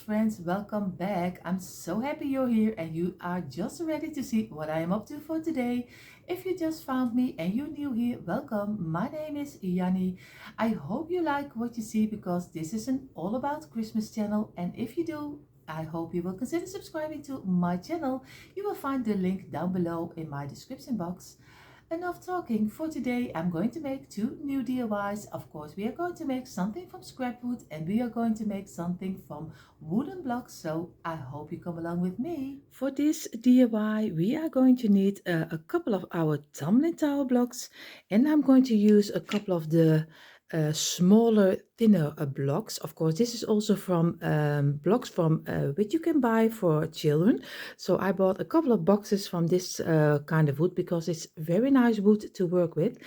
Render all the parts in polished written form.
friends, welcome back. I'm so happy you're here and you are just ready to see what I am up to for today. If you just found me and you're new here, welcome. My name is Yani. I hope you like what you see because this is an all about Christmas channel, and if you do, I hope you will consider subscribing to my channel. You will find the link down below in my description box. Enough talking. For today I'm going to make two new DIYs. Of course, we are going to make something from scrapwood and we are going to make something from wooden blocks, so I hope you come along with me. For this DIY we are going to need a couple of our tumbling tower blocks, and I'm going to use a couple of the smaller, thinner blocks. Of course, this is also from blocks from which you can buy for children. So I bought a couple of boxes from this kind of wood because it's very nice wood to work with.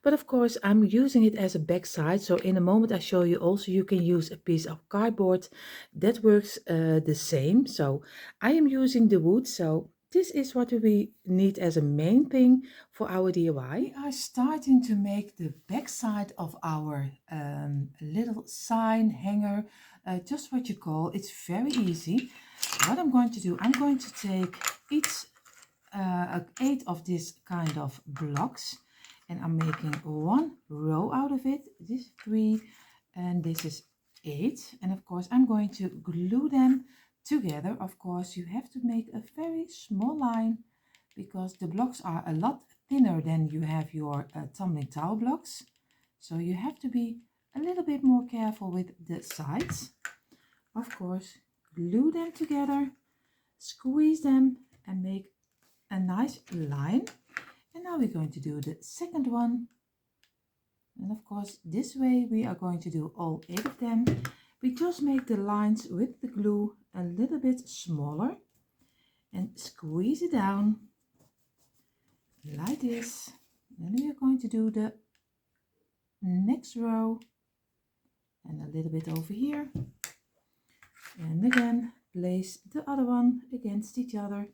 But of course, I'm using it as a backside. So in a moment I show you also you can use a piece of cardboard that works the same. So I am using the wood. So this is what we need as a main thing for our DIY. We are starting to make the backside of our little sign hanger, just what you call. It's very easy. What I'm going to do, I'm going to take each 8 of this kind of blocks, and I'm making one row out of it. This is 3 and this is 8, and of course I'm going to glue them together. Of course you have to make a very small line because the blocks are a lot thinner than you have your tumbling tower blocks, so you have to be a little bit more careful with the sides. Of course, glue them together, squeeze them and make a nice line. And now we're going to do the second one, and of course this way we are going to do all 8 of them. We just make the lines with the glue a little bit smaller and squeeze it down like this. Then we are going to do the next row and a little bit over here, and again place the other one against each other,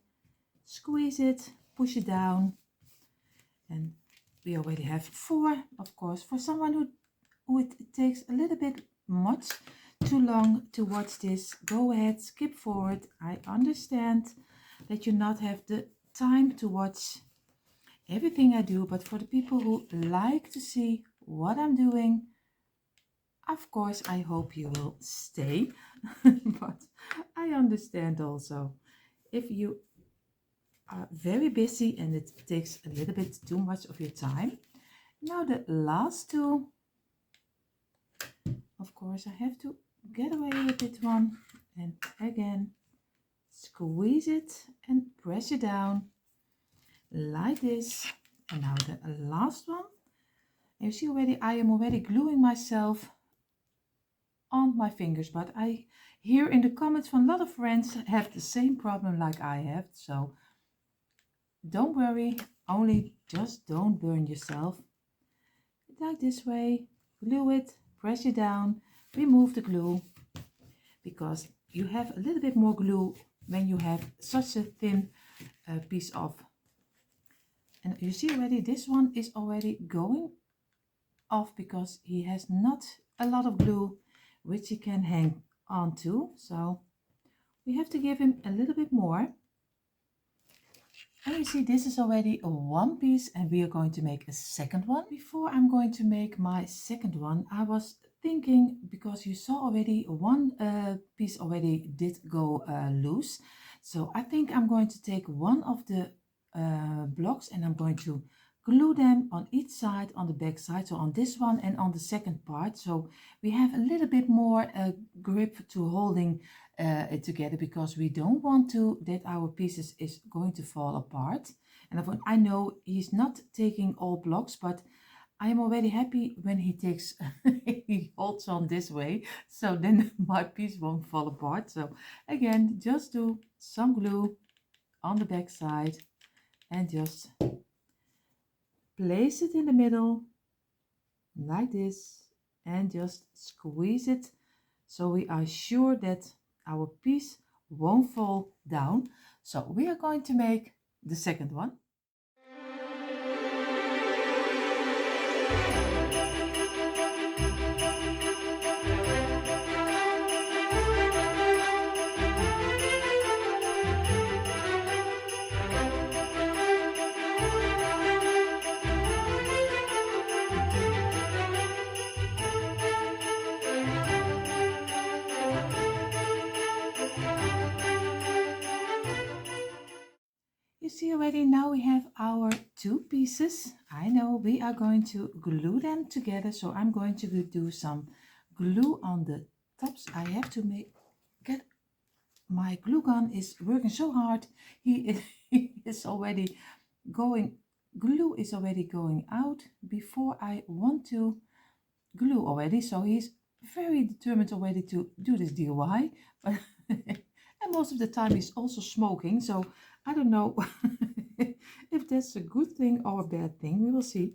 squeeze it, push it down, and we already have 4. Of course, for someone who it takes a little bit much too long to watch this, go ahead, skip forward. I understand that you not have the time to watch everything I do, but for the people who like to see what I'm doing, of course I hope you will stay. But I understand also if you are very busy and it takes a little bit too much of your time. Now the last 2, of course I have to get away with it one, and again squeeze it and press it down like this. And now the last one, you see already I am already gluing myself on my fingers, but I hear in the comments from a lot of friends have the same problem like I have, so don't worry, only just don't burn yourself. Like this way, glue it, press it down, remove the glue, because you have a little bit more glue when you have such a thin piece of. And you see already this one is already going off because he has not a lot of glue which he can hang on to, so we have to give him a little bit more. And you see this is already one piece, and we are going to make a second one. Before I'm going to make my second one, I was thinking, because you saw already one piece already did go loose, so I think I'm going to take one of the blocks and I'm going to glue them on each side, on the back side, so on this one and on the second part, so we have a little bit more grip to holding it together, because we don't want to that our pieces is going to fall apart. And I know he's not taking all blocks, but I am already happy when he takes he holds on this way, so then my piece won't fall apart. So again, just do some glue on the back side and just place it in the middle like this and just squeeze it, so we are sure that our piece won't fall down. So we are going to make the second one. see already now we have our two pieces. I know we are going to glue them together, so I'm going to do some glue on the tops. I have to get my glue gun is working so hard. He is already going, glue is already going out before I want to glue already, so he's very determined already to do this DIY. But and most of the time he's also smoking, so I don't know if that's a good thing or a bad thing. We will see.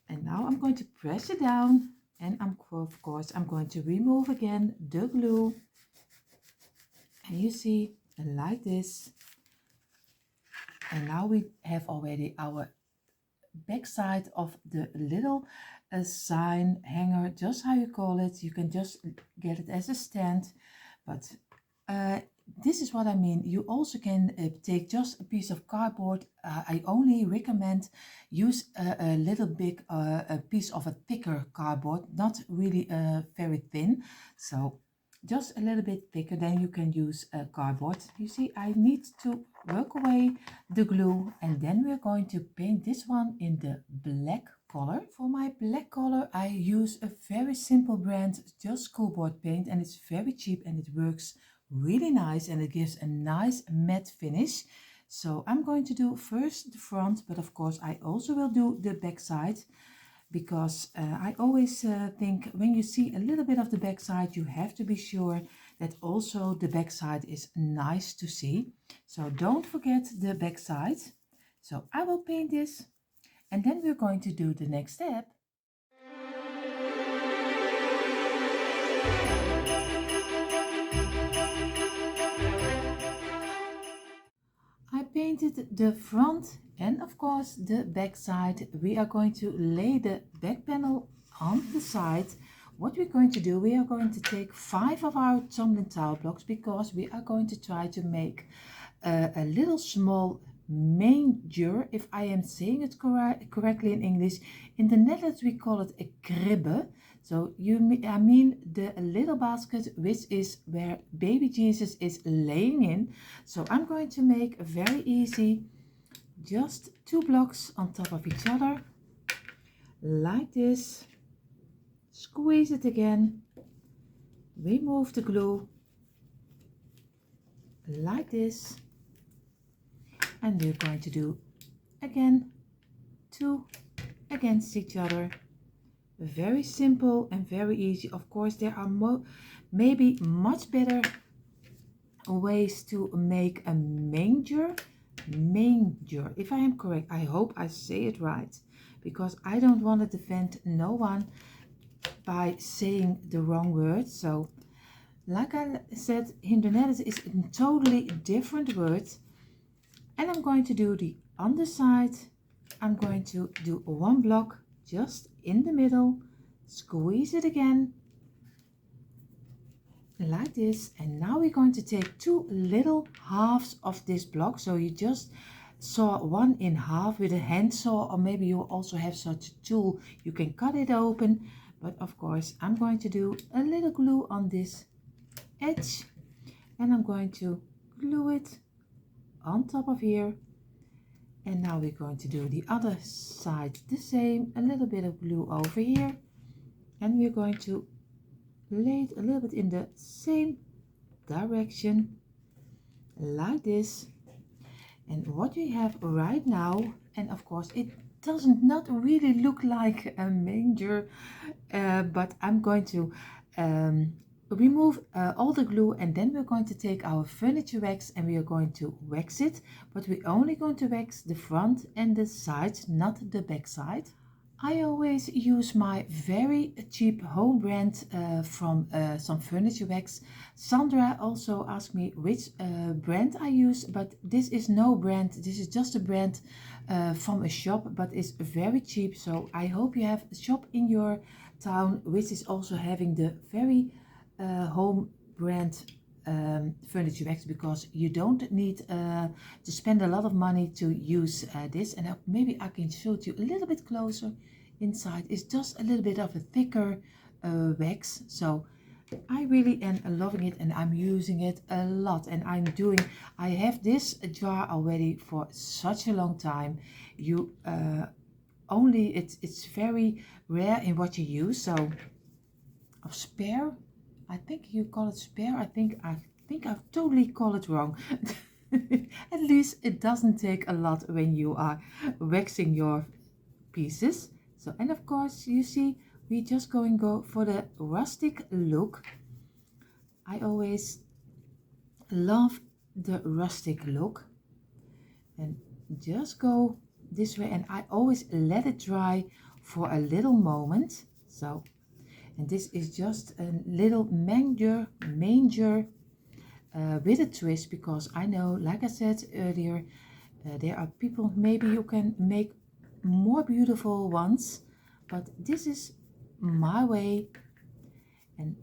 And now I'm going to press it down, and of course I'm going to remove again the glue, and you see, like this. And now we have already our backside of the little sign hanger, just how you call it. You can just get it as a stand, but this is what I mean. You also can take just a piece of cardboard. I only recommend use a little big a piece of a thicker cardboard, not really very thin, so just a little bit thicker. Then you can use cardboard. You see, I need to work away the glue, and then we're going to paint this one in the black color. For my black color I use a very simple brand, just schoolboard paint, and it's very cheap and it works really nice and it gives a nice matte finish. So I'm going to do first the front, but of course I also will do the back side, because I always think when you see a little bit of the back side, you have to be sure that also the back side is nice to see. So don't forget the back side. So I will paint this, and then we're going to do the next step. I painted the front and of course the back side. We are going to lay the back panel on the side. What we're going to do, we are going to take 5 of our tumbling tower blocks, because we are going to try to make a little small manger, if I am saying it correctly in English. In the Netherlands we call it a kribbe. So I mean the little basket which is where baby Jesus is laying in. So I'm going to make a very easy, just 2 blocks on top of each other, like this. Squeeze it again, remove the glue, like this, and we're going to do again 2 against each other. Very simple and very easy. Of course there are maybe much better ways to make a manger, if I am correct. I hope I say it right, because I don't want to defend no one by saying the wrong word. So like I said, in the Netherlands is a totally different word. And I'm going to do the underside. I'm going to do 1 block just in the middle, squeeze it again like this, and now we're going to take 2 little halves of this block. So you just saw 1 in half with a hand saw, or maybe you also have such a tool, you can cut it open. But of course I'm going to do a little glue on this edge, and I'm going to glue it on top of here. And now we're going to do the other side the same, a little bit of glue over here, and we're going to lay it a little bit in the same direction like this. And what we have right now, and of course it doesn't not really look like a manger, but I'm going to remove all the glue, and then we're going to take our furniture wax and we are going to wax it, but we're only going to wax the front and the sides, not the back side. I always use my very cheap home brand from some furniture wax. Sandra also asked me which brand I use, but this is no brand. This is just a brand from a shop, but it's very cheap. So I hope you have a shop in your town which is also having the very home brand furniture wax, because you don't need to spend a lot of money to use this. And maybe I can show it you a little bit closer. Inside is just a little bit of a thicker wax, so I really am loving it and I'm using it a lot, and I have this jar already for such a long time. You only it's very rare in what you use. So of spare, I think you call it spare. I think I totally call it wrong. At least it doesn't take a lot when you are waxing your pieces. So, and of course you see we just go for the rustic look. I always love the rustic look, and just go this way, and I always let it dry for a little moment. So, and this is just a little manger with a twist, because I know, like I said earlier, there are people, maybe you can make more beautiful ones, but this is my way. And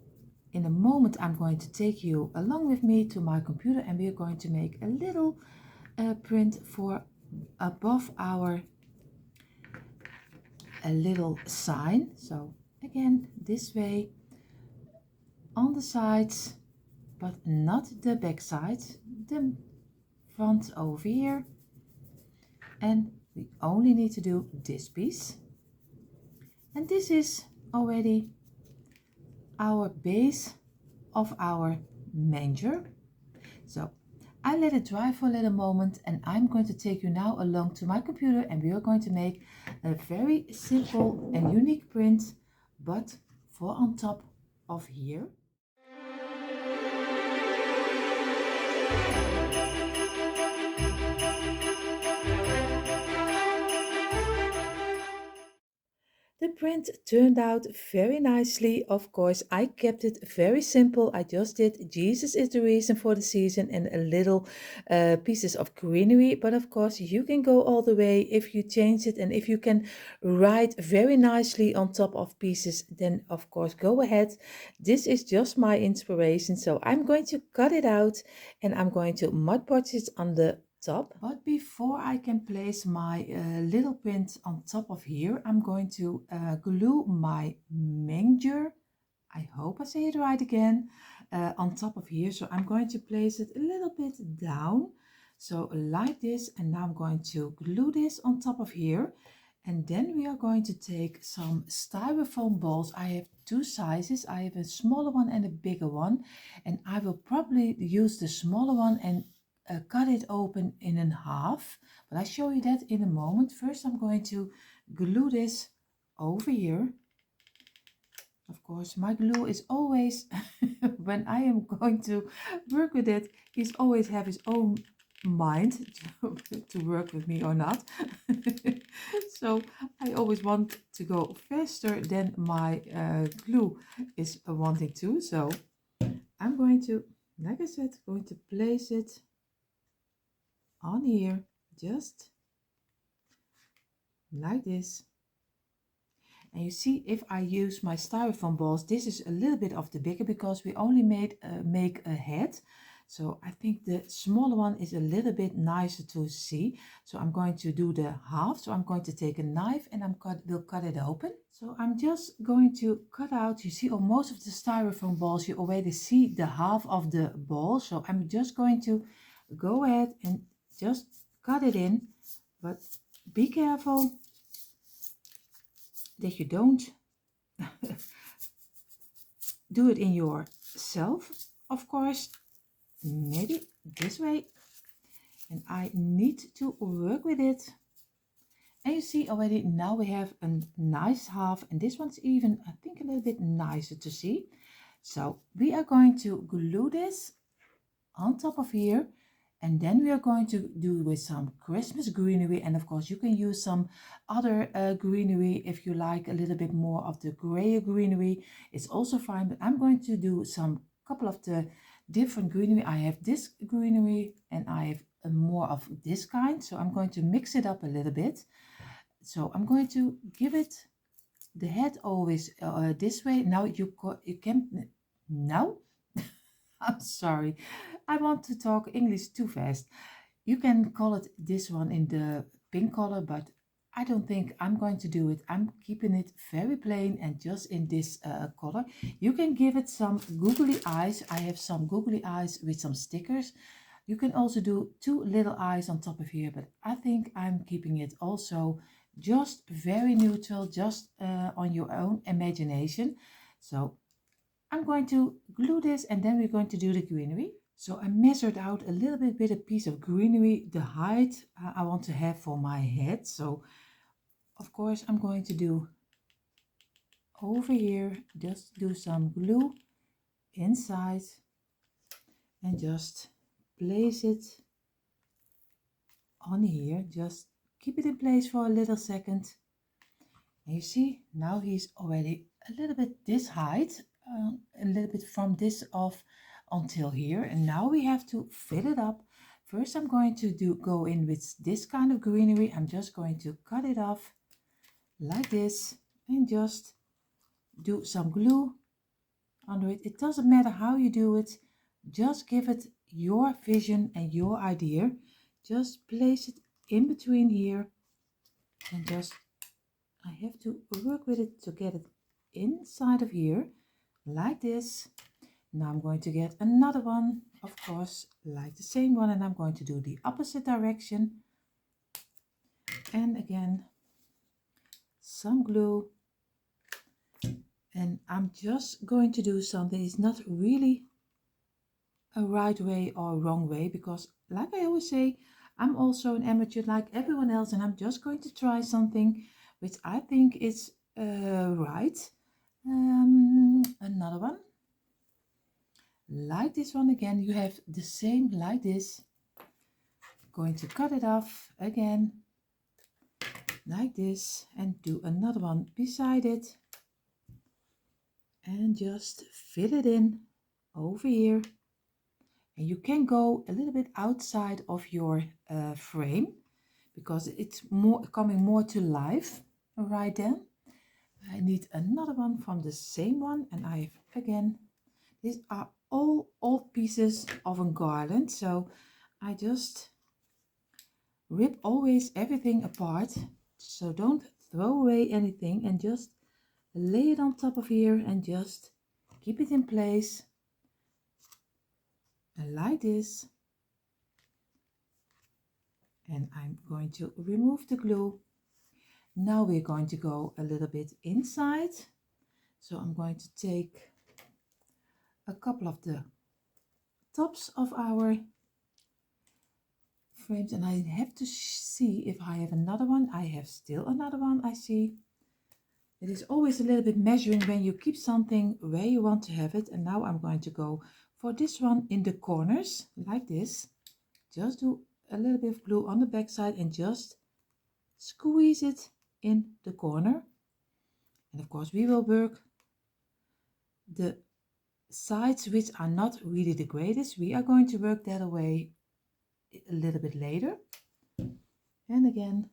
in a moment I'm going to take you along with me to my computer, and we are going to make a little print for above our a little sign. So again, this way on the sides, but not the back side, the front over here. And we only need to do this piece, and this is already our base of our manger. So I let it dry for a little moment, and I'm going to take you now along to my computer, and we are going to make a very simple and unique print, but for on top of here. The print turned out very nicely. Of course, I kept it very simple. I just did Jesus is the reason for the season and a little pieces of greenery. But of course, you can go all the way if you change it, and if you can write very nicely on top of pieces, then of course go ahead. This is just my inspiration. So I'm going to cut it out, and I'm going to Mod Podge it on the top. But before I can place my little print on top of here, I'm going to glue my manger, I hope I say it right again, on top of here. So I'm going to place it a little bit down, so like this, and now I'm going to glue this on top of here. And then we are going to take some styrofoam balls. I have two sizes. I have a smaller one and a bigger one, and I will probably use the smaller one and cut it open in half, but I'll show you that in a moment. First I'm going to glue this over here. Of course, my glue is always when I am going to work with it, he's always have his own mind to work with me or not. So I always want to go faster than my glue is wanting to. So I'm going to, like I said, going to place it on here, just like this. And you see, if I use my styrofoam balls, this is a little bit of the bigger, because we only make a head. So I think the smaller one is a little bit nicer to see. So I'm going to do the half. So I'm going to take a knife, and will cut it open. So I'm just going to cut out, you see, on most of the styrofoam balls, you already see the half of the ball. So I'm just going to go ahead and just cut it in, but be careful that you don't do it in yourself. Of course, maybe this way, and I need to work with it. And you see already now we have a nice half, and this one's even, I think, a little bit nicer to see. So we are going to glue this on top of here, and then we are going to do with some Christmas greenery. And of course you can use some other greenery if you like a little bit more of the grayer greenery, it's also fine. But I'm going to do some couple of the different greenery. I have this greenery and I have more of this kind, so I'm going to mix it up a little bit. So I'm going to give it the head always this way. Now you can now I'm sorry, I want to talk English too fast. You can call it this one in the pink color, but I don't think I'm going to do it. I'm keeping it very plain and just in this color. You can give it some googly eyes. I have some googly eyes with some stickers. You can also do two little eyes on top of here, but I think I'm keeping it also just very neutral, just on your own imagination. So I'm going to glue this and then we're going to do the greenery. So I measured out a little bit with a piece of greenery, the height I want to have for my head. So of course I'm going to do over here, just do some glue inside and just place it on here. Just keep it in place for a little second. And you see, now he's already a little bit this height, a little bit from this off until here. And now we have to fill it up. First I'm going to go in with this kind of greenery. I'm just going to cut it off like this and just do some glue under it. It doesn't matter how you do it, just give it your vision and your idea. Just place it in between here and just, I have to work with it to get it inside of here like this. Now I'm going to get another one, of course, like the same one, and I'm going to do the opposite direction. And again, some glue. And I'm just going to do something. It's not really a right way or a wrong way, because like I always say, I'm also an amateur like everyone else, and I'm just going to try something which I think is right. Another one like this one. Again, you have the same like this. Going to cut it off again like this and do another one beside it and just fill it in over here. And you can go a little bit outside of your frame because it's more coming more to life right then. I need another one from the same one, and I have again, these are all old pieces of a garland, so I just rip always everything apart, so don't throw away anything, and just lay it on top of here and just keep it in place like this. And I'm going to remove the glue. Now we're going to go a little bit inside, so I'm going to take a couple of the tops of our frames, and I have to see if I have another one. I have still another one. I see it is always a little bit measuring when you keep something where you want to have it. And now I'm going to go for this one in the corners like this. Just do a little bit of glue on the back side and just squeeze it in the corner. And of course we will work the sides which are not really the greatest. We are going to work that away a little bit later. And again,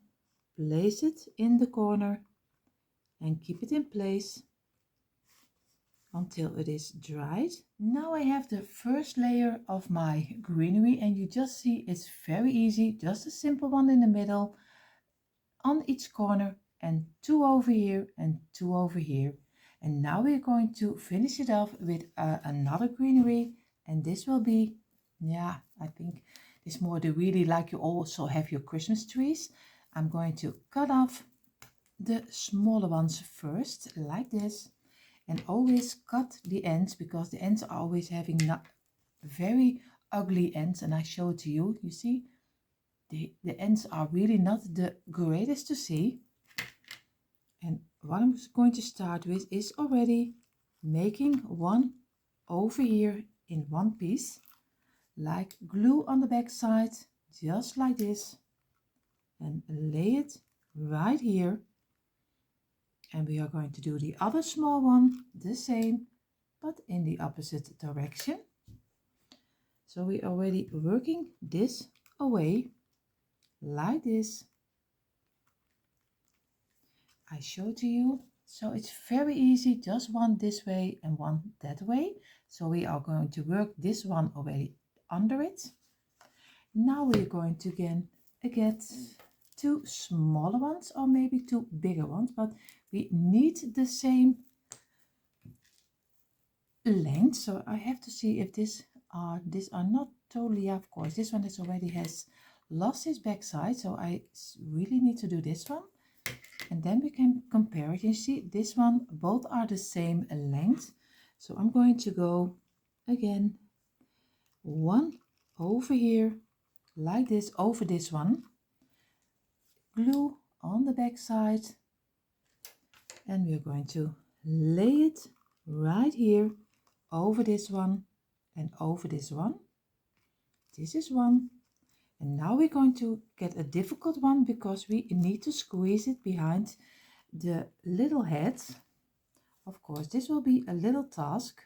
place it in the corner and keep it in place until it is dried. Now I have the first layer of my greenery, and you just see it's very easy, just a simple one in the middle on each corner, and two over here and two over here. And now we're going to finish it off with another greenery, and this will be, yeah, I think it's more the really like you also have your Christmas trees. I'm going to cut off the smaller ones first like this, and always cut the ends because the ends are always having not very ugly ends, and I show it to you. You see the ends are really not the greatest to see. And what I'm going to start with is already making one over here in one piece, like glue on the back side, just like this, and lay it right here. And we are going to do the other small one the same, but in the opposite direction. So we're already working this away like this. I show to you. So it's very easy, just one this way and one that way. So we are going to work this one already under it. Now we're going to again two smaller ones or maybe two bigger ones, but we need the same length. So I have to see if these are not totally, of course this one has already lost his backside, so I really need to do this one, and then we can compare it. You see this one, both are the same length, so I'm going to go again one over here like this over this one, glue on the back side, and we're going to lay it right here over this one and over this one. This is one, and now we're going to get a difficult one because we need to squeeze it behind the little head. Of course this will be a little task,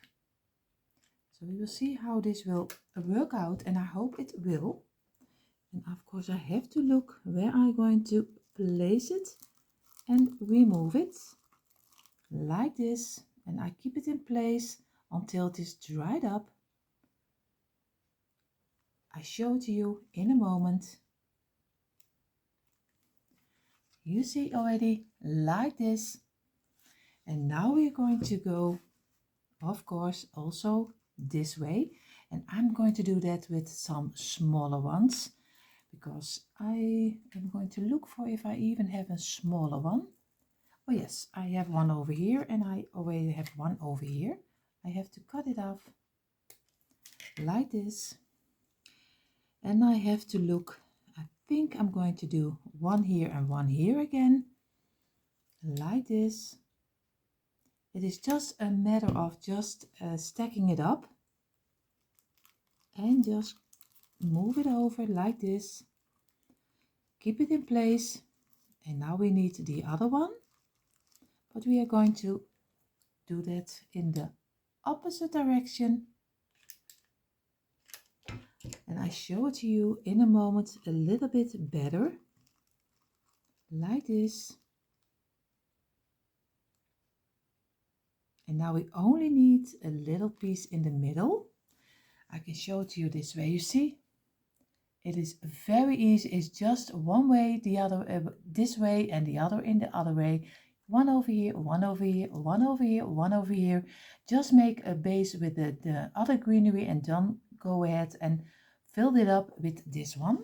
so we will see how this will work out, and I hope it will. And of course I have to look where I'm going to place it and remove it like this, and I keep it in place until it is dried up. I show it to you in a moment. You see already like this, and now we're going to go, of course, also this way, and I'm going to do that with some smaller ones because I am going to look for if I even have a smaller one. Oh yes, I have one over here, and I already have one over here. I have to cut it off like this, and I have to look. I think I'm going to do one here and one here again like this. It is just a matter of just stacking it up and just move it over like this, keep it in place, and now we need the other one, but we are going to do that in the opposite direction, and I show it to you in a moment a little bit better like this. And now we only need a little piece in the middle. I can show it to you this way. You see, it is very easy. It's just one way, the other this way, and the other in the other way. One over here, one over here, one over here, one over here. Just make a base with the other greenery, and then go ahead and fill it up with this one.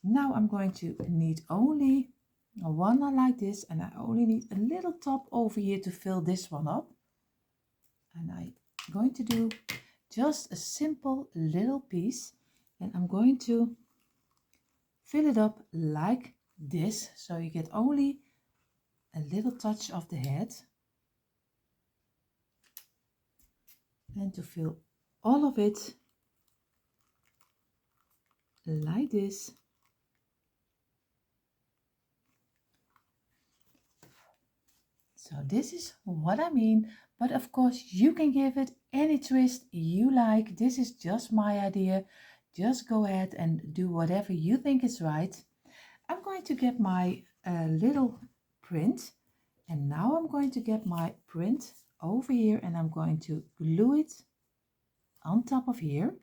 Now I'm going to need only one like this, and I only need a little top over here to fill this one up. And I'm going to do just a simple little piece, and I'm going to fill it up like this, so you get only a little touch of the head, and to fill all of it like this. So this is what I mean, but of course you can give it any twist you like. This is just my idea. Just go ahead and do whatever you think is right. I'm going to get my little print, and now I'm going to get my print over here, and I'm going to glue it on top of here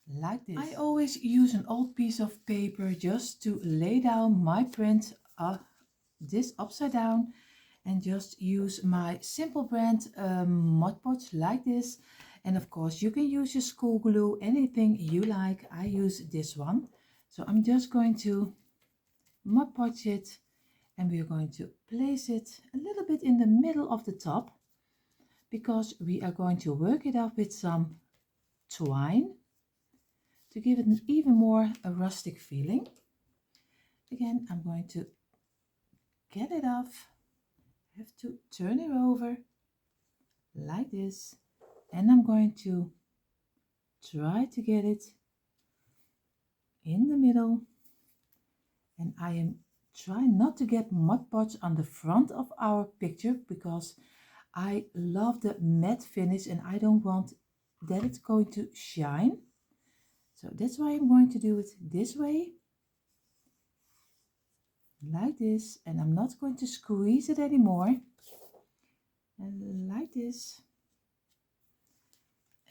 like this. I always use an old piece of paper just to lay down my print, this upside down, and just use my simple brand Mod Podge like this. And of course you can use your school glue, anything you like. I use this one, so I'm just going to Mod Podge it, and we're going to place it a little bit in the middle of the top, because we are going to work it up with some twine to give it an even more a rustic feeling. Again, I'm going to get it off. I have to turn it over like this, and I'm going to try to get it in the middle, and I am trying not to get Mod Podge on the front of our picture, because I love the matte finish and I don't want that it's going to shine. So that's why I'm going to do it this way, like this, and I'm not going to squeeze it anymore, and like this.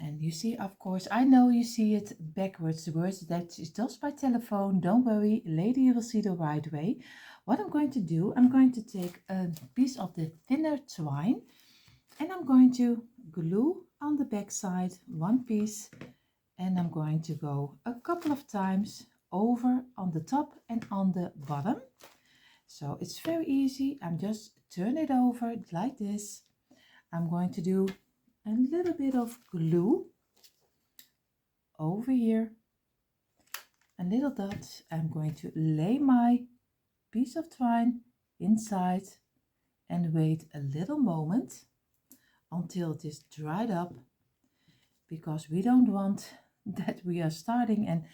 And you see, of course, I know you see it backwards, the words. That is just by telephone. Don't worry, later you will see the right way. What I'm going to do, I'm going to take a piece of the thinner twine and I'm going to glue on the back side one piece, and I'm going to go a couple of times over on the top and on the bottom. So it's very easy. I'm just turn it over like this. I'm going to do a little bit of glue over here, a little dot. I'm going to lay my piece of twine inside and wait a little moment until it is dried up, because we don't want that we are starting and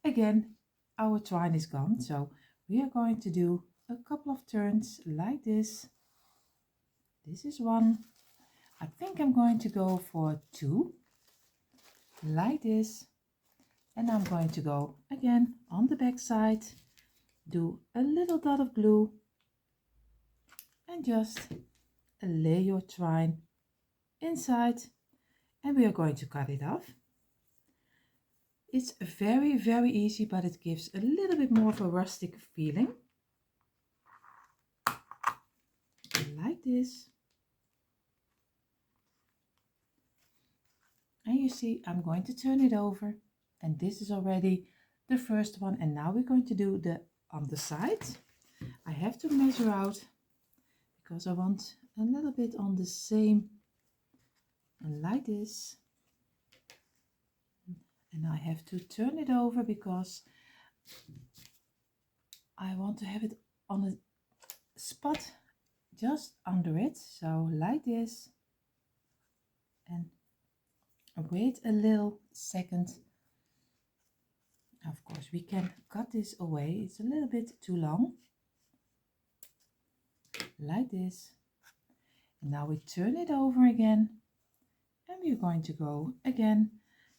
again our twine is gone. So we are going to do a couple of turns like this. This is one. I think I'm going to go for two like this, and I'm going to go again on the back side, do a little dot of glue and just lay your twine inside, and we are going to cut it off. It's very, very easy, but it gives a little bit more of a rustic feeling. Like this. And you see, I'm going to turn it over, and this is already the first one. And now we're going to do the underside. I have to measure out because I want a little bit on the same, and like this. And I have to turn it over because I want to have it on a spot just under it. So like this, and wait a little second. Of course, we can cut this away. It's a little bit too long. Like this. And now we turn it over again. And we're going to go again.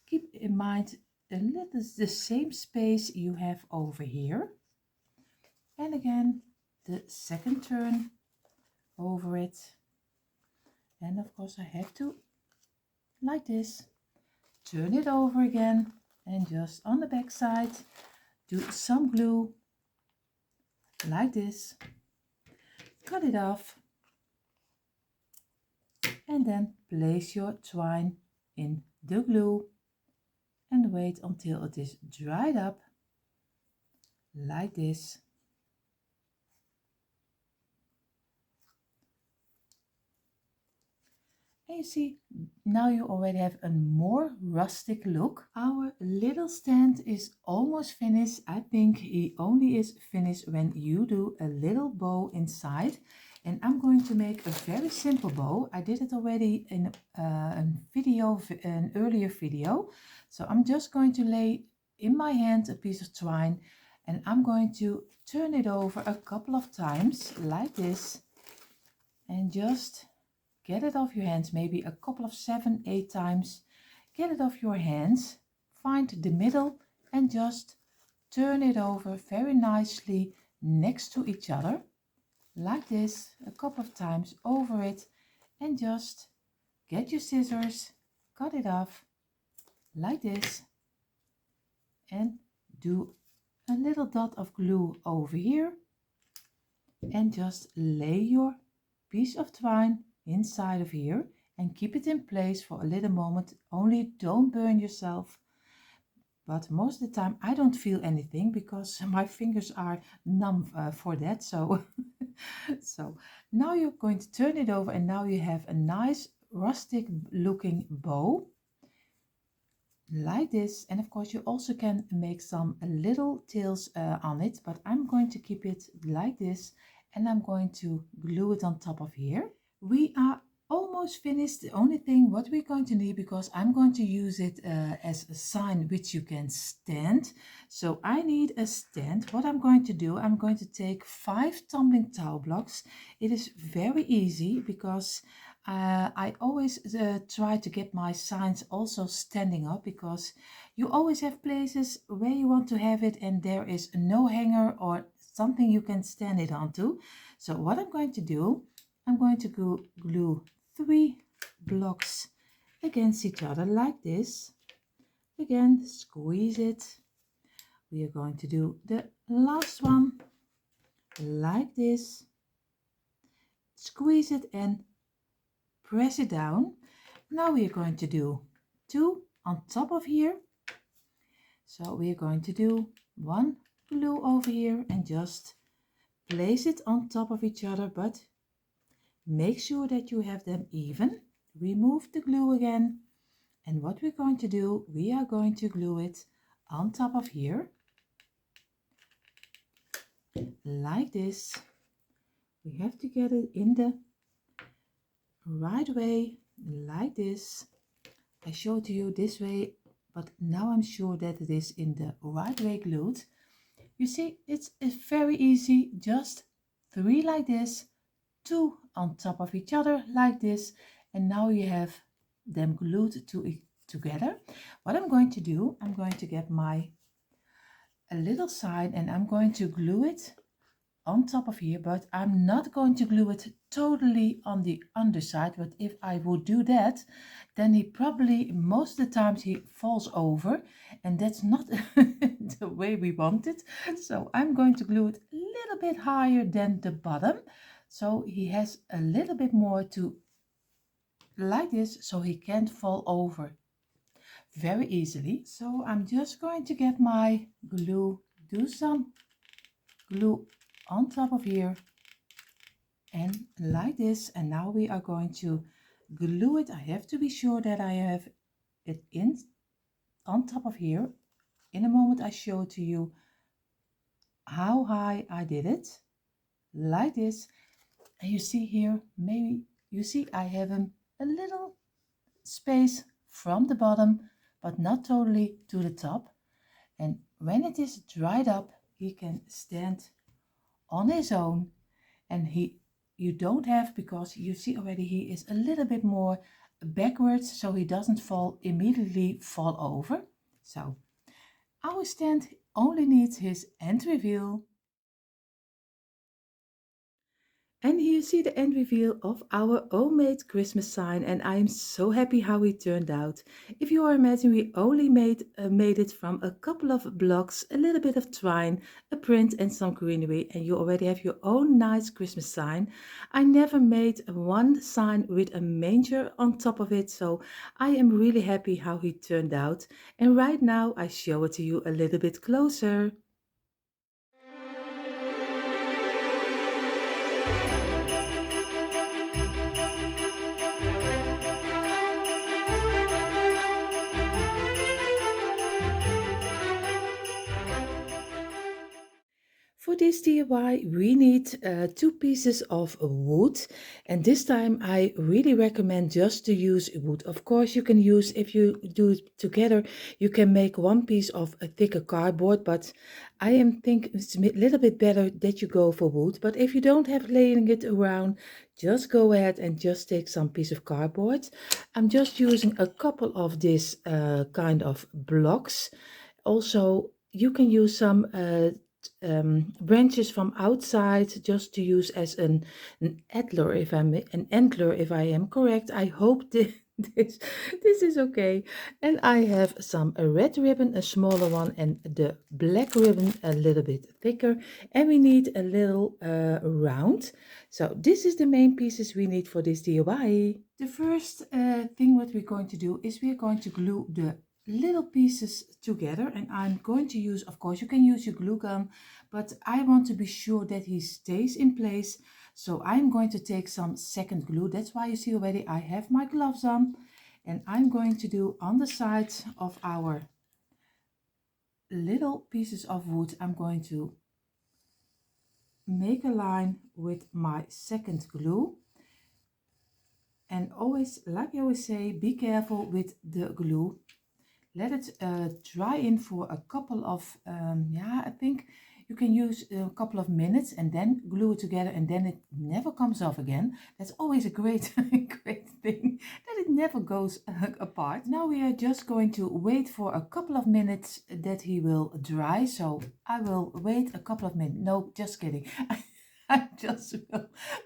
Keep in mind a little the same space you have over here. And again, the second turn over it. And of course, I have to, like this, turn it over again. And just on the back side, do some glue like this, cut it off, and then place your twine in the glue and wait until it is dried up like this. And you see, now you already have a more rustic look. Our little stand is almost finished. I think he only is finished when you do a little bow inside. And I'm going to make a very simple bow. I did it already in an earlier video. So I'm just going to lay in my hand a piece of twine, and I'm going to turn it over a couple of times like this, and just get it off your hands, maybe a couple of 7, 8 times. Get it off your hands, find the middle and just turn it over very nicely next to each other. Like this, a couple of times over it, and just get your scissors, cut it off like this, and do a little dot of glue over here, and just lay your piece of twine inside of here and keep it in place for a little moment. Only don't burn yourself. But most of the time I don't feel anything because my fingers are numb for that. So so now you're going to turn it over, and now you have a nice rustic looking bow like this. And of course you also can make some little tails on it, but I'm going to keep it like this, and I'm going to glue it on top of here. We are almost finished. The only thing what we're going to need, because I'm going to use it as a sign which you can stand, so I need a stand. What I'm going to do, I'm going to take 5 tumbling tower blocks. It is very easy because I always try to get my signs also standing up, because you always have places where you want to have it and there is no hanger or something you can stand it onto. So what I'm going to do, I'm going to glue 3 blocks against each other like this. Again, squeeze it. We are going to do the last one like this. Squeeze it and press it down. Now we are going to do 2 on top of here. So we are going to do 1 glue over here and just place it on top of each other, but make sure that you have them even. Remove the glue again, and what we're going to do, we are going to glue it on top of here like this. We have to get it in the right way like this. I showed to you this way, but now I'm sure that it is in the right way glued. You see, it's very easy, just 3 like this, 2 on top of each other like this, and now you have them glued together. What I'm going to do, I'm going to get a little sign and I'm going to glue it on top of here, but I'm not going to glue it totally on the underside. But if I would do that, then he probably most of the times he falls over, and that's not the way we want it. So I'm going to glue it a little bit higher than the bottom, so he has a little bit more to like this, so he can't fall over very easily. So I'm just going to get my glue, do some glue on top of here and like this, and now we are going to glue it. I have to be sure that I have it in on top of here. In a moment I show to you how high I did it like this, and you see here, maybe you see I have a little space from the bottom but not totally to the top, and when it is dried up he can stand on his own, and you don't have, because you see already he is a little bit more backwards, so he doesn't immediately fall over. So our stand only needs his end reveal. And here you see the end reveal of our homemade Christmas sign, and I am so happy how it turned out. If you are imagining, we only made it from a couple of blocks, a little bit of twine, a print and some greenery, and you already have your own nice Christmas sign. I never made one sign with a manger on top of it, so I am really happy how it turned out. And right now I show it to you a little bit closer. For this DIY, we need 2 pieces of wood, and this time I really recommend just to use wood. Of course, you can use, if you do it together, you can make 1 piece of a thicker cardboard, but I am think it's a little bit better that you go for wood. But if you don't have laying it around, just go ahead and just take some piece of cardboard. I'm just using a couple of this kind of blocks. Also, you can use some branches from outside just to use as an antler, if I am correct. I hope this is okay. And I have some red ribbon, a smaller one, and the black ribbon a little bit thicker, and we need a little round. So this is the main pieces we need for this DIY. The first thing what we're going to do is we're going to glue the little pieces together, and I'm going to use, of course you can use your glue gun, but I want to be sure that he stays in place, so I'm going to take some second glue. That's why you see already I have my gloves on, and I'm going to do on the sides of our little pieces of wood, I'm going to make a line with my second glue. And always, like I always say, be careful with the glue. Let it dry in for a couple of, I think you can use a couple of minutes and then glue it together, and then it never comes off again. That's always a great, great thing, that it never goes apart. Now we are just going to wait for a couple of minutes that he will dry. So I will wait a couple of minutes. No, just kidding. I just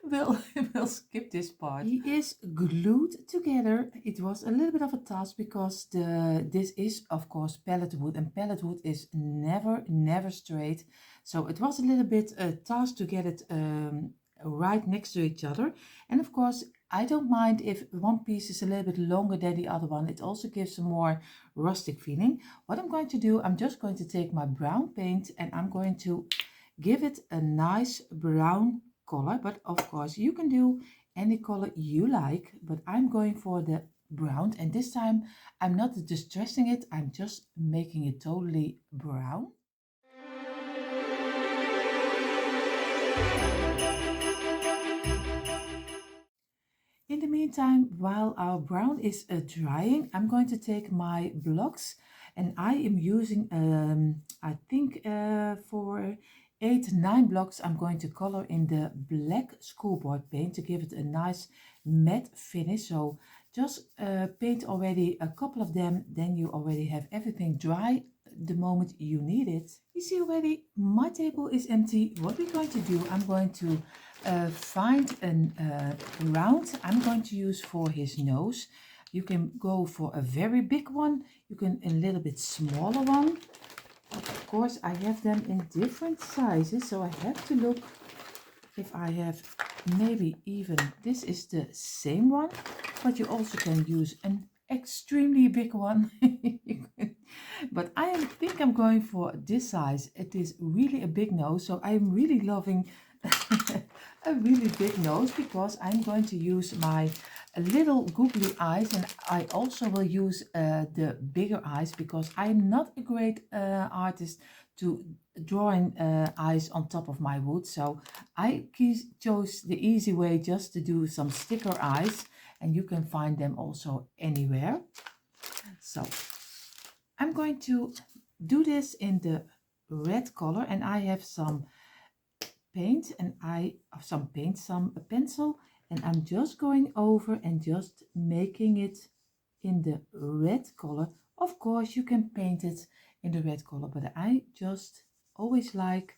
will, will skip this part. He is glued together. It was a little bit of a task because this is of course pallet wood, and pallet wood is never straight. So it was a little bit a task to get it right next to each other. And of course, I don't mind if one piece is a little bit longer than the other one. It also gives a more rustic feeling. What I'm going to do, I'm just going to take my brown paint and I'm going to give it a nice brown color. But of course, you can do any color you like, but I'm going for the brown. And this time, I'm not distressing it. I'm just making it totally brown. In the meantime, while our brown is drying, I'm going to take my blocks and I am using, I think for 8-9 blocks, I'm going to color in the black schoolboard paint to give it a nice matte finish. So just paint already a couple of them, then you already have everything dry the moment you need it. You see already my table is empty. What we're going to do, I'm going to find a round I'm going to use for his nose. You can go for a very big one, you can a little bit smaller one. Of course, I have them in different sizes, so I have to look if I have maybe even this is the same one, but you also can use an extremely big one. But I think I'm going for this size. It is really a big nose, so I'm really loving a really big nose because I'm going to use my little googly eyes, and I also will use the bigger eyes because I'm not a great artist to drawing eyes on top of my wood. So I chose the easy way just to do some sticker eyes, and you can find them also anywhere. So I'm going to do this in the red color, and I have some paint and some pencil, and I'm just going over and just making it in the red color. Of course, you can paint it in the red color, but I just always like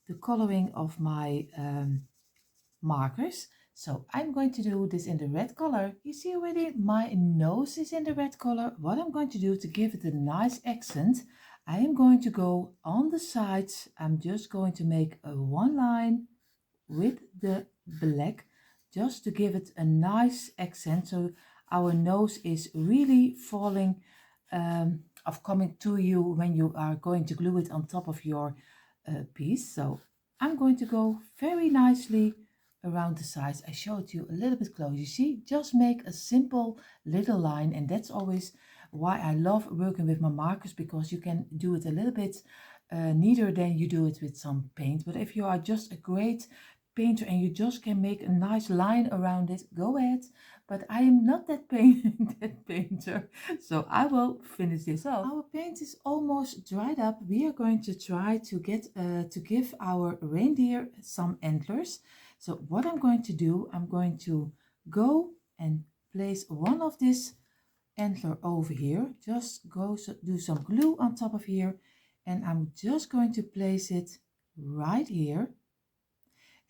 the coloring of my markers. So I'm going to do this in the red color. You see already my nose is in the red color. What I'm going to do to give it a nice accent, I am going to go on the sides. I'm just going to make a one line with the black just to give it a nice accent, so our nose is really falling of coming to you when you are going to glue it on top of your piece. So I'm going to go very nicely around the sides. I showed you a little bit close. You see, just make a simple little line, and that's always why I love working with my markers, because you can do it a little bit neater than you do it with some paint. But if you are just a great painter and you just can make a nice line around it, go ahead. But I am not that painter, so I will finish this off. Our paint is almost dried up. We are going to try to get to give our reindeer some antlers. So what I'm going to do, I'm going to go and place one of this antler over here. Just go do some glue on top of here, and I'm just going to place it right here.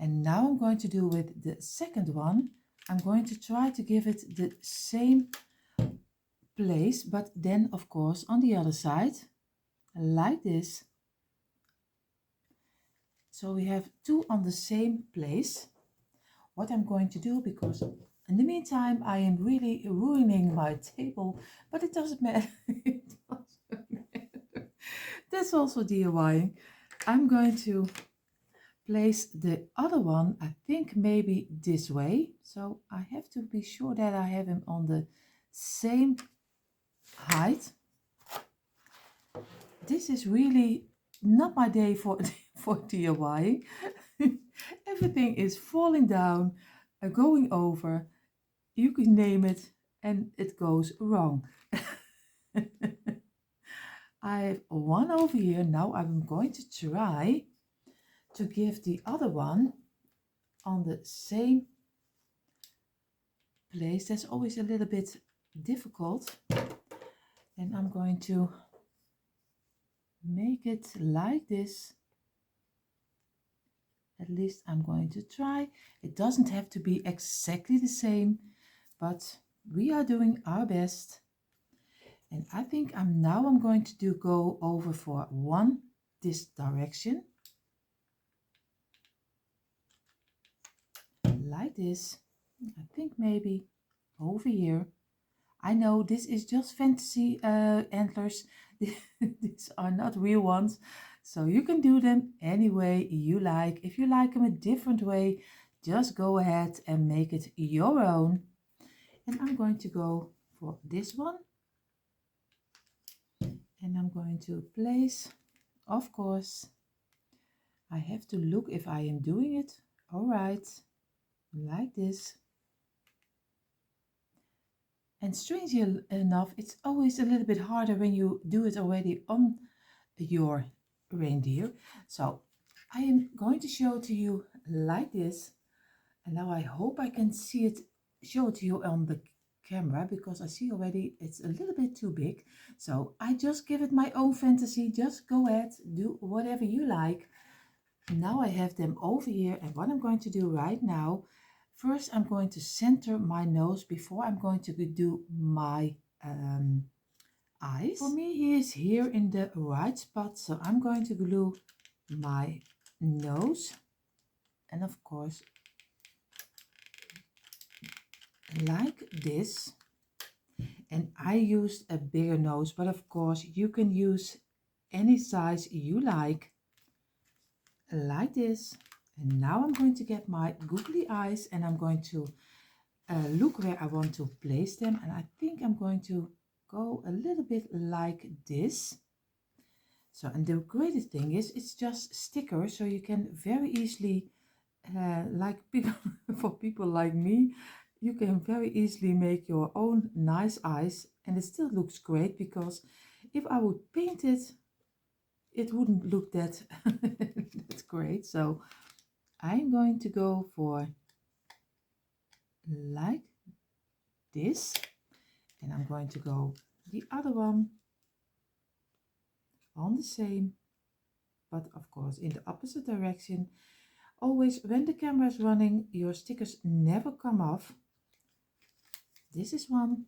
And now I'm going to do with the second one. I'm going to try to give it the same place, but then of course on the other side, like this. So we have two on the same place. What I'm going to do, because in the meantime I am really ruining my table, but it doesn't matter. It doesn't matter. That's also DIY. I'm going to place the other one, I think maybe this way. So I have to be sure that I have him on the same height. This is really not my day for for DIY. Everything is falling down, going over, you can name it, and it goes wrong. I have one over here. Now I'm going to try to give the other one on the same place. That's always a little bit difficult, and I'm going to make it like this, At least I'm going to try. It doesn't have to be exactly the same, but we are doing our best. And I think I'm going to go over for one this direction, like this. I think maybe over here. I know this is just fantasy antlers. These are not real ones. So you can do them any way you like. If you like them a different way, just go ahead and make it your own. And I'm going to go for this one. And I'm going to place, of course, I have to look if I am doing it all right, like this. And strangely enough, it's always a little bit harder when you do it already on your reindeer. So I am going to show it to you like this. And now I hope I can show it to you on the camera, because I see already it's a little bit too big. So I just give it my own fantasy. Just go ahead, do whatever you like. Now I have them over here, and what I'm going to do right now, first I'm going to center my nose before I'm going to do my eyes. For me, he is here in the right spot, so I'm going to glue my nose, and of course like this. And I used a bigger nose, but of course you can use any size you like this. And now I'm going to get my googly eyes, and I'm going to look where I want to place them. And I think I'm going to go a little bit like this. So, and the greatest thing is it's just sticker, so you can very easily, like people, for people like me, you can very easily make your own nice eyes, and it still looks great, because if I would paint it, it wouldn't look that that's great. So I'm going to go for like this, and I'm going to go the other one on the same, but of course in the opposite direction. Always when the camera is running, your stickers never come off. This is one,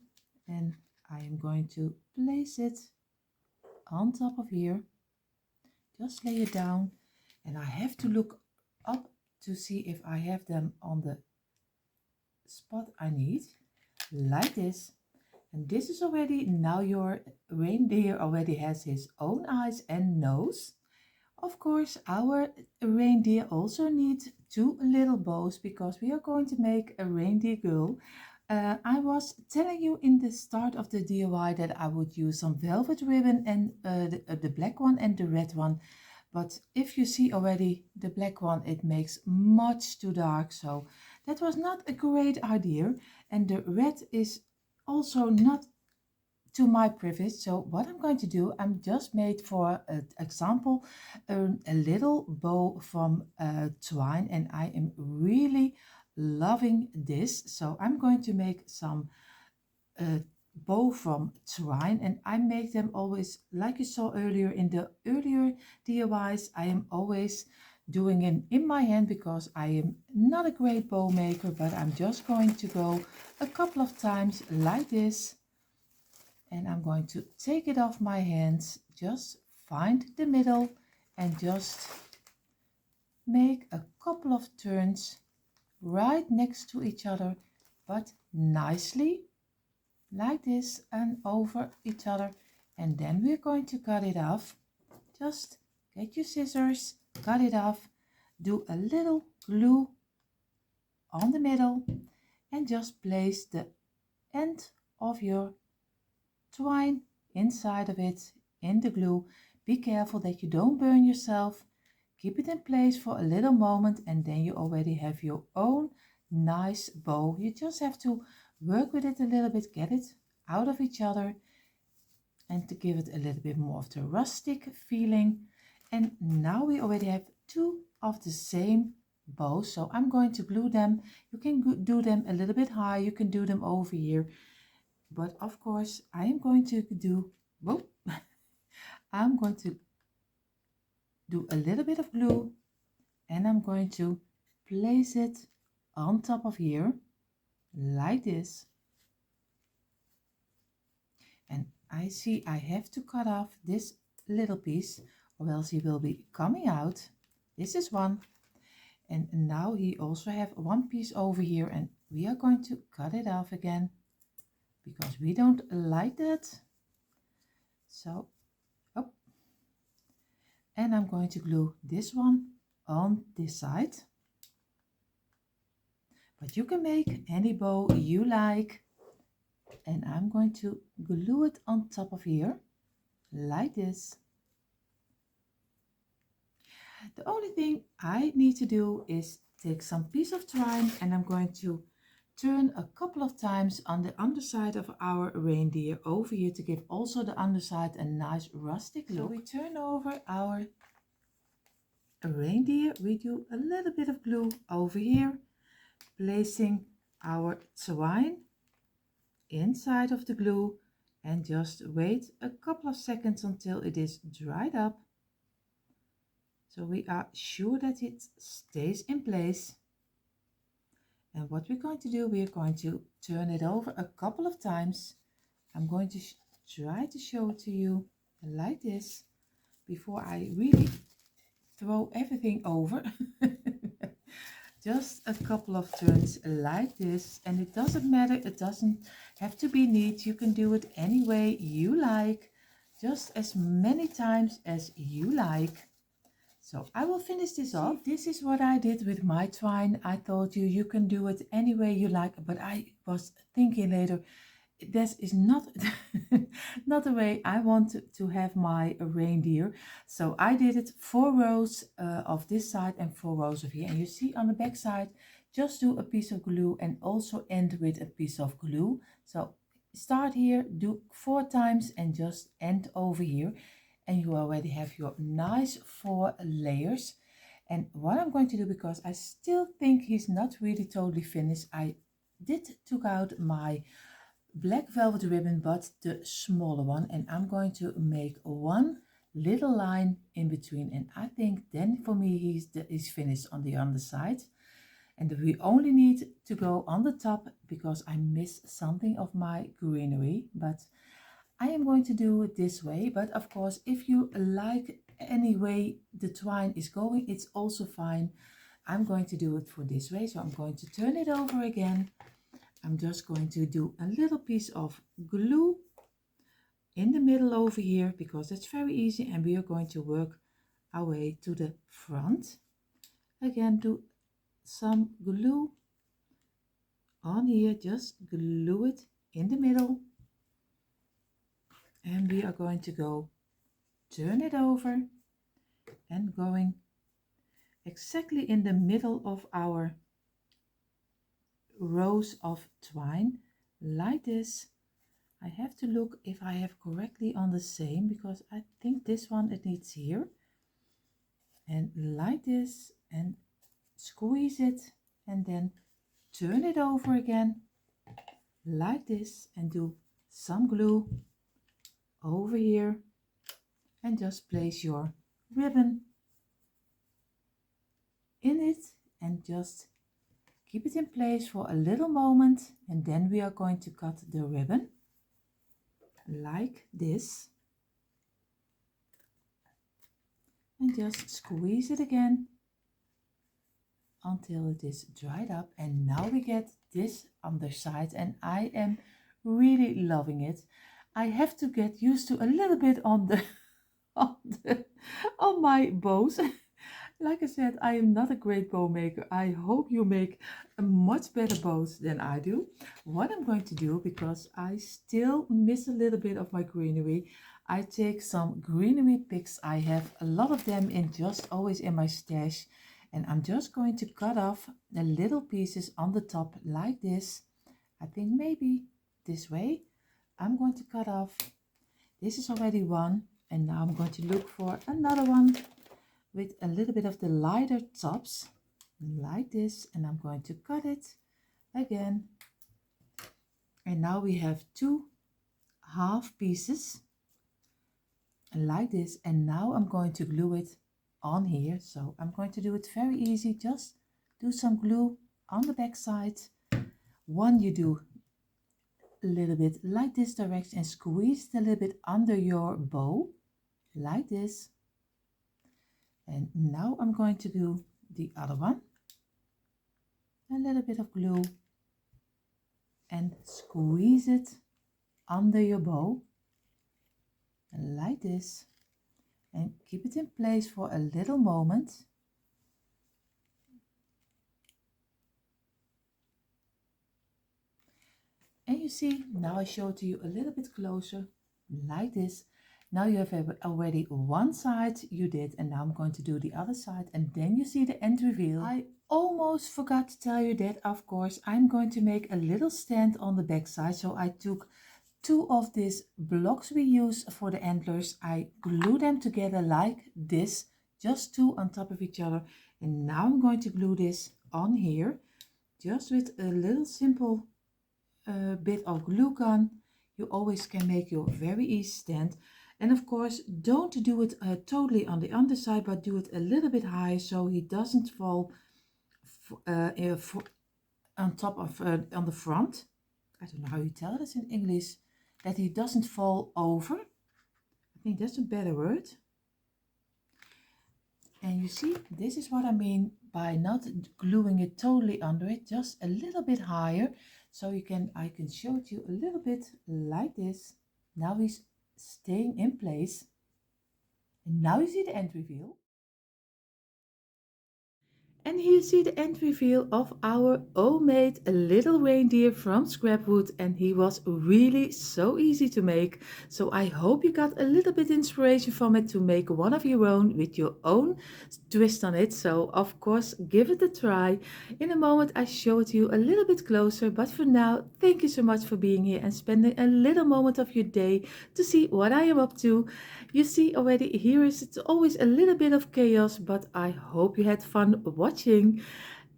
and I am going to place it on top of here. Just lay it down, and I have to look up to see if I have them on the spot I need, like this. And this is already, now your reindeer already has his own eyes and nose. Of course, our reindeer also needs two little bows, because we are going to make a reindeer girl. I was telling you in the start of the DIY that I would use some velvet ribbon, and the black one and the red one. But if you see already the black one, it makes much too dark. So that was not a great idea. And the red is also not to my privilege. So what I'm going to do, I'm just made for an example a little bow from twine, and I am really loving this. So I'm going to make some bow from twine, and I make them always, like you saw earlier in the earlier DIYs, I am always doing it in my hand, because I am not a great bow maker, but I'm just going to go a couple of times like this. And I'm going to take it off my hands, just find the middle, and just make a couple of turns right next to each other, but nicely, like this, and over each other. And then we're going to cut it off. Just get your scissors, cut it off, do a little glue on the middle, and just place the end of your twine inside of it in the glue. Be careful that you don't burn yourself. Keep it in place for a little moment, and then you already have your own nice bow. You just have to work with it a little bit, get it out of each other, and to give it a little bit more of the rustic feeling. And now we already have two of the same bows, so I'm going to glue them. You can do them a little bit high, you can do them over here, but of course I am going to do, whoa, I'm going to do a little bit of glue and I'm going to place it on top of here like this. And I see I have to cut off this little piece or else he will be coming out. This is one, and now he also have one piece over here, and we are going to cut it off again because we don't like that. So up, and I'm going to glue this one on this side, but you can make any bow you like, and I'm going to glue it on top of here like this. The only thing I need to do is take some piece of twine, and I'm going to turn a couple of times on the underside of our reindeer over here to give also the underside a nice rustic look. So we turn over our reindeer, we do a little bit of glue over here, placing our twine inside of the glue, and just wait a couple of seconds until it is dried up, so we are sure that it stays in place. And what we're going to do, we're going to turn it over a couple of times. I'm going to try to show it to you like this before I really throw everything over. Just a couple of turns like this, and it doesn't matter, it doesn't have to be neat. You can do it any way you like, just as many times as you like. So I will finish this off. This is what I did with my twine. I told you can do it any way you like, but I was thinking later, this is not not the way I want to have my reindeer. So I did it 4 rows of this side and 4 rows of here. And you see on the back side, just do a piece of glue and also end with a piece of glue. So start here, do 4 times and just end over here. And you already have your nice 4 layers. And what I'm going to do, because I still think he's not really totally finished, I did took out my black velvet ribbon, but the smaller one, and I'm going to make one little line in between, and I think then for me he's finished on the underside. And we only need to go on the top because I missed something of my greenery, but I am going to do it this way. But of course, if you like any way the twine is going, it's also fine. I'm going to do it for this way, so I'm going to turn it over again. I'm just going to do a little piece of glue in the middle over here because it's very easy, and we are going to work our way to the front. Again, do some glue on here, just glue it in the middle, and we are going to go turn it over and going exactly in the middle of our rows of twine like this. I have to look if I have correctly on the same, because I think this one it needs here, and like this, and squeeze it and then turn it over again like this, and do some glue over here and just place your ribbon in it and just keep it in place for a little moment, and then we are going to cut the ribbon like this and just squeeze it again until it is dried up. And now we get this underside, and I am really loving it. I have to get used to a little bit on the on my bows. Like I said, I am not a great bow maker. I hope you make a much better bows than I do. What I'm going to do, because I still miss a little bit of my greenery, I take some greenery picks. I have a lot of them in just always in my stash, and I'm just going to cut off the little pieces on the top like this. I think maybe this way. I'm going to cut off. This is already one, and now I'm going to look for another one with a little bit of the lighter tops like this, and I'm going to cut it again. And now we have 2 half pieces like this, and now I'm going to glue it on here. So I'm going to do it very easy. Just do some glue on the back side. One, you do a little bit like this direction and squeeze it a little bit under your bow like this. And now I'm going to do the other one. A little bit of glue and squeeze it under your bow like this, and keep it in place for a little moment. And you see, now I show it to you a little bit closer like this. Now you have already one side you did, and now I'm going to do the other side, and then you see the end reveal. I almost forgot to tell you that, of course, I'm going to make a little stand on the back side. So I took two of these blocks we use for the antlers. I glue them together like this, just two on top of each other. And now I'm going to glue this on here, just with a little simple bit of glue gun. You always can make your very easy stand. And of course, don't do it totally on the underside, but do it a little bit high so he doesn't fall on top of on the front. I don't know how you tell this in English, that he doesn't fall over. I think that's a better word. And you see, this is what I mean by not gluing it totally under it, just a little bit higher. So I can show it you a little bit like this. Now he's staying in place. And now you see the end reveal. And here you see the end reveal of our homemade little reindeer from scrapwood, and he was really so easy to make. So I hope you got a little bit inspiration from it to make one of your own with your own twist on it. So of course, give it a try. In a moment I show it to you a little bit closer, but for now, thank you so much for being here and spending a little moment of your day to see what I am up to. You see already, here is it's always a little bit of chaos, but I hope you had fun watching.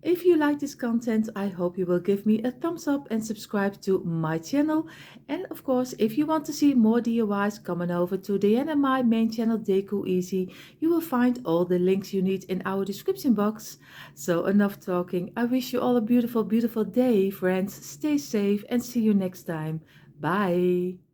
If you like this content, I hope you will give me a thumbs up and subscribe to my channel. And of course, if you want to see more DIYs, come on over to Diana and my main channel, Deco Easy. You will find all the links you need in our description box. So enough talking. I wish you all a beautiful, beautiful day, friends. Stay safe and see you next time. Bye.